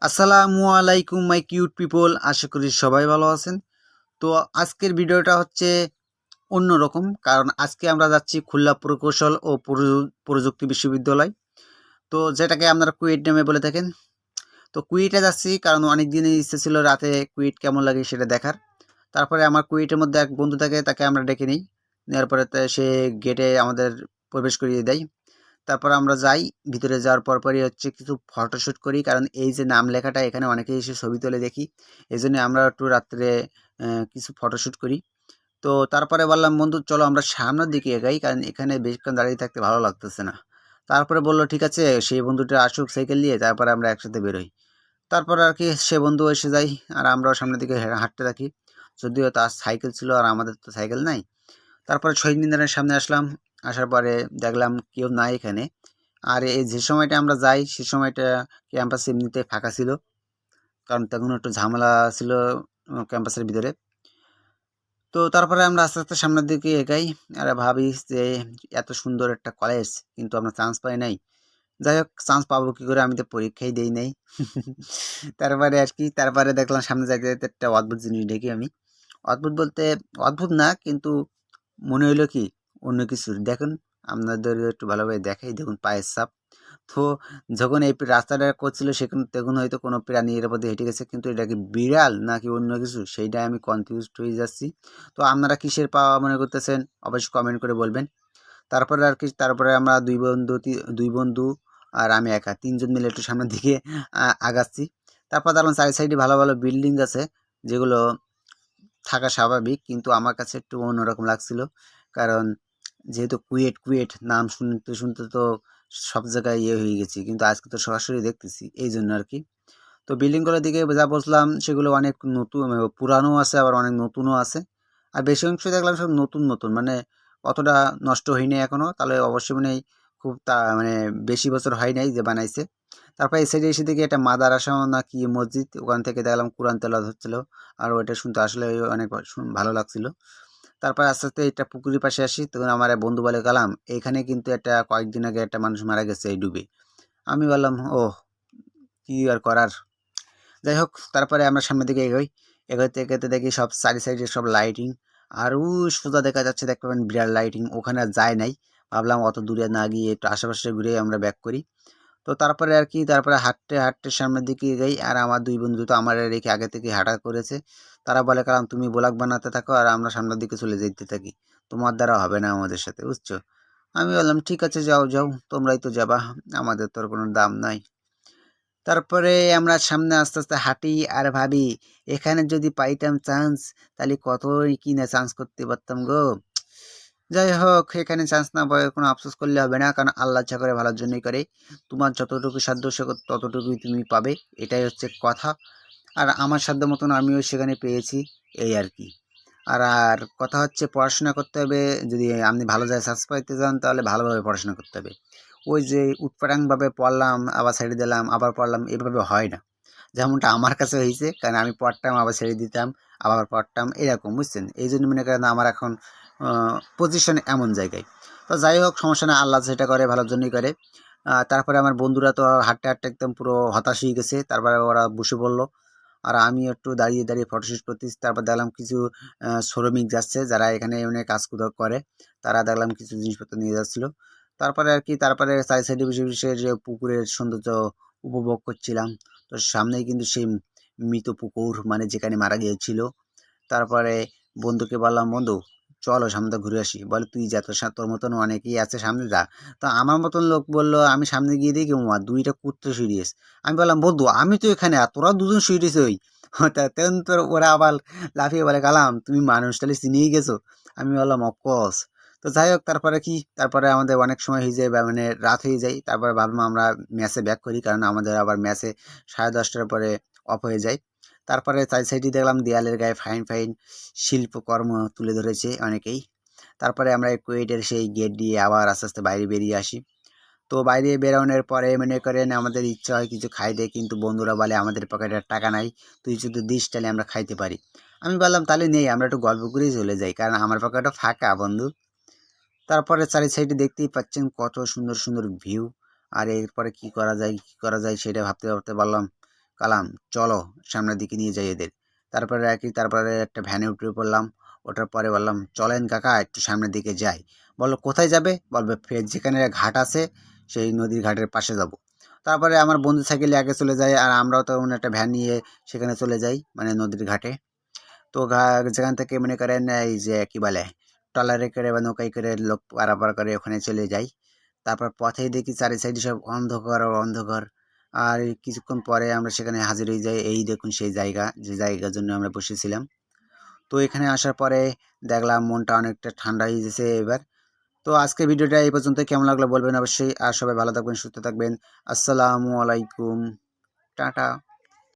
আসসালামু আলাইকুম my cute people, আশা করি সবাই ভালো আছেন। তো আজকের ভিডিওটা হচ্ছে অন্যরকম, কারণ আজকে আমরা যাচ্ছি খুলনা প্রকৌশল ও প্রযুক্তি বিশ্ববিদ্যালয়, তো যেটাকে আপনারা কুয়েট নামে বলে থাকেন। তো কুয়েটে যাচ্ছি কারণ অনেক দিনের ইচ্ছে ছিল রাতে কুয়েট কেমন লাগে সেটা দেখার। তারপরে আমার কুয়েটের মধ্যে এক বন্ধু থাকে, তাকে আমরা ডেকে নিই। নেওয়ার পরে সে গেটে আমাদের প্রবেশ করিয়ে দেয়। তারপর আমরা যাই, ভিতরে যাওয়ার পরপরই হচ্ছে কিছু ফটোশ্যুট করি, কারণ এই যে নাম লেখাটা এখানে অনেকেই এসে ছবি তুলে দেখি, এই জন্য আমরা একটু রাত্রে কিছু ফটোশ্যুট করি। তো তারপরে বললাম, বন্ধু চলো আমরা সামনের দিকে এগাই, কারণ এখানে বেশিক্ষণ দাঁড়িয়ে থাকতে ভালো লাগতেছে না। তারপরে বললো ঠিক আছে, সেই বন্ধুটা আসুক সাইকেল নিয়ে, তারপরে আমরা একসাথে বেরোই। তারপর আর কি সে বন্ধু এসে যায়, আর আমরাও সামনের দিকে হাঁটতে থাকি। যদিও তার সাইকেল ছিল আর আমাদের তো সাইকেল নাই। তারপরে শহীদ মিনারের সামনে আসলাম। আসার পরে দেখলাম কেউ নাই এখানে। আর এই যে সময়টা আমরা যাই সে সময়টা ক্যাম্পাস এমনিতে ফাঁকা ছিল, কারণ তখন একটু ঝামেলা ছিল ক্যাম্পাসের ভিতরে। তো তারপরে আমরা আস্তে আস্তে সামনের দিকে এগাই, আর ভাবি যে এত সুন্দর একটা কলেজ, কিন্তু আমরা চান্স পাই নাই। যাই হোক, চান্স পাবো কি করে, আমি তো পরীক্ষাই দেই নাই। তারপরে আর কি, তারপরে দেখলাম সামনে যাইতে যাইতে একটা অদ্ভুত জিনিস দেখি আমি। অদ্ভুত বলতে অদ্ভুত না, কিন্তু মনে হইলো কি অন্য কিছু। দেখুন, আপনাদের একটু ভালোভাবে দেখাই, দেখুন পায়ের ছাপ। তো যখন এই রাস্তাটা করছিল সেখানে তখন হয়তো কোনো প্রাণী এর মধ্যে হেঁটে গেছে, কিন্তু এটা কি বিড়াল নাকি অন্য কিছু সেইটাই আমি কনফিউজড হয়ে যাচ্ছি। তো আপনারা কিসের পাওয়া মনে করতেছেন অবশ্যই কমেন্ট করে বলবেন। তারপরে আর কি, তারপরে আমরা দুই বন্ধু আর আমি একা, তিনজন মিলে একটু সামনের দিকে আগাচ্ছি। তারপর দেখলাম চারি সাইডে ভালো ভালো বিল্ডিং আছে, যেগুলো থাকা স্বাভাবিক, কিন্তু আমার কাছে একটু অন্যরকম লাগছিল। কারণ যেহেতু কুয়েট কুয়েট নাম শুনতে শুনতে তো সব জায়গায় ইয়ে হয়ে গেছি, কিন্তু আজকে তো সরাসরি দেখতেছি, এই জন্য আর কি। তো বিল্ডিংগুলোর দিকে যা বসলাম সেগুলো অনেক নতুন, পুরানো আছে, আবার অনেক নতুনও আছে। আর বেশি অংশ দেখলাম সব নতুন নতুন, মানে অতটা নষ্ট হয়নি এখনো, তাহলে অবশ্যই মানে খুব মানে বেশি বছর হয় নাই যে বানাইছে। তারপর এই সাইডে এসে দেখি একটা মাদ্রাসা না কি মসজিদ, ওখান থেকে দেখলাম কোরআন তেলাওয়াত হচ্ছিল। আর ওইটা শুনতে আসলে অনেক ভালো লাগছিল। তারপর আস্তে আস্তে এটা পুকুরের পাশে আসি, তখন আমার এক বন্ধু বলে গেলাম এইখানে কিন্তু একটা কয়েকদিন আগে একটা মানুষ মারা গেছে এই ডুবে। আমি বললাম ও, কি আর করার। যাই হোক, তারপরে আমরা সামনের দিকে এগোই। এগোতে এগোতে দেখি সব চারি সাইডে সব লাইটিং। আর সোজা দেখা যাচ্ছে, দেখতে পাবেন বিরাট লাইটিং, ওখানে আর যায় নাই। ভাবলাম অত দূরে না গিয়ে একটু আশেপাশে ঘুরে আমরা ব্যাক করি। তো তারপরে আর কি, তারপরে হাঁটতে হাঁটতে সামনের দিকে এগোই, আর আমার দুই বন্ধু তো আমার রেখে আগে থেকে হাঁটা করেছে। তারা বলে কারণ তুমি ব্লগ বানাতে থাকো আর আমরা সামনের দিকে চলে যেতে থাকি, তোমার দ্বারা হবে না আমাদের সাথে, বুঝছো। আমি বললাম ঠিক আছে, যাও যাও, তোমরাই তো যাবা, আমাদের তোর কোনো দাম নাই। তারপরে আমরা সামনে আস্তে আস্তে হাঁটি, আর ভাবি এখানে যদি পাইতাম চান্স, তাহলে কতই কি না চান্স করতে পারতাম গো। যাই হোক, এখানে চান্স না পাওয়ার কোনো আফসোস করলে হবে না, কারণ আল্লাহ ইচ্ছা করে ভালোর জন্যই করে। তোমার যতটুকু সাধ্য ততটুকুই তুমি পাবে, এটাই হচ্ছে কথা। আর আমার সাধ্য মতন আমিও সেখানে পেয়েছি, এই আর কি। আর কথা হচ্ছে পড়াশোনা করতে হবে। যদি আপনি ভালো জায়গায় চান্স পাইতে চান তাহলে ভালোভাবে পড়াশোনা করতে হবে। ওই যে উটপাটাংভাবে পড়লাম আবার ছেড়ে দিলাম আবার পড়লাম, এভাবে হয় না। যেমনটা আমার কাছে হয়েছে, কারণ আমি পড়তাম আবার ছেড়ে দিতাম, আবার পড়তাম, এরকম বুঝছেন। এই জন্য মনে করেন আমার এখন পজিশন এমন জায়গায়। তো যাই হোক, সমস্যা না, আল্লাহ যেটা করে ভালোর জন্যই করে। তারপরে আমার বন্ধুরা তো হাঁটতে হাঁটতে একদম পুরো হতাশ হয়ে গেছে, তারপরে ওরা বসে পড়লো। আর আমি একটু দাঁড়িয়ে দাঁড়িয়ে ফটোশ্যুট করতেছি। তারপর দেখলাম কিছু শ্রমিক যাচ্ছে, যারা এখানে এমনি কাজ করে, তারা দেখলাম কিছু জিনিসপত্র নিয়ে যাচ্ছিল। তারপরে আর কি, তারপরে সাইড সাইডে বসে বসে যে পুকুরের সৌন্দর্য উপভোগ করছিলাম। তো সামনেই কিন্তু সেই মৃত পুকুর, মানে যেখানে মারা গিয়েছিল। তারপরে বন্ধুকে বললাম, বন্ধু চলো সামনে ঘুরে আসি। বলে তুই যা, তোর মতন অনেকেই আছে, সামনে যা। তো আমার মতন লোক বললো, আমি সামনে গিয়ে দেখি ওমা দুইটা কুত্তে শুয়ে। আমি বললাম, বন্ধু আমি তো এখানে, আর তোরা দুজন শুয়ে রয়েছে ওই। তখন তোর ওরা আবার লাফিয়ে বলে, কালাম তুমি মানুষ তাহলে চিনিয়ে গেছো। আমি বললাম অফকোর্স। তো যাই হোক, তারপরে কি, তারপরে আমাদের অনেক সময় হয়ে যায়, মানে রাত হয়ে যায়। তারপরে ভাবলাম আমরা ম্যাচে ব্যাক করি, কারণ আমাদের আবার ম্যাচে 10:30টার পরে অফ হয়ে যায়। তারপরে চার সাইডে দেখলাম দেয়ালের গায়ে ফাইন ফাইন শিল্পকর্ম তুলে ধরেছে অনেকেই। তারপরে আমরা কুয়েটের সেই গেট দিয়ে আবার আস্তে আস্তে বাইরে বেরিয়ে আসি। তো বাইরে বেরোনোর পরে মনে করেন আমাদের ইচ্ছা হয় কিছু খাইতে, কিন্তু বন্ধুরা বলে আমাদের পকেটে টাকা নাই, তুই যদি দিস তাহলে আমরা খাইতে পারি। আমি বললাম তাহলে নেই, আমরা একটু গল্প করেই চলে যাই, কারণ আমার পকেটও ফাঁকা বন্ধু। তারপরে চারি সাইডে দেখতেই পাচ্ছেন কত সুন্দর সুন্দর ভিউ। আর এরপরে কি করা যায় সেটা ভাবতে ভাবতে বললাম কালাম চলো সামনের দিকে নিয়ে যাই এদের। তারপরে একটা ভ্যানে উঠে পড়লাম। ওঠার পরে বললাম চলেন কাকা একটু সামনের দিকে যাই। বললো কোথায় যাবে? বলবে ফের যেখানে ঘাট আছে সেই নদীর ঘাটের পাশে যাব। তারপরে আমার বন্ধু সাইকেলে আগে চলে যায় আর আমরাও তখন একটা ভ্যান নিয়ে সেখানে চলে যাই মানে নদীর ঘাটে। তো যেখান থেকে মনে করেন এই যে কি বলে ট্রলারে করে বা নৌকায় করে লোক পারাপার করে ওখানে চলে যাই। তারপর পথেই দেখি চারি সাইডে সব অন্ধকার আর অন্ধকার। আর এই কিছুক্ষণ পরে আমরা সেখানে হাজির হয়ে যাই। এই দেখুন সেই জায়গা যে জায়গার জন্য আমরা বসেছিলাম। তো এখানে আসার পরে দেখলাম মনটা অনেকটা ঠান্ডা হয়ে গেছে এবার। তো আজকে ভিডিওটা এই পর্যন্ত, কেমন লাগলো বলবেন অবশ্যই। আর সবাই ভালো থাকবেন, সুস্থ থাকবেন। আসসালামু আলাইকুম, টাটা।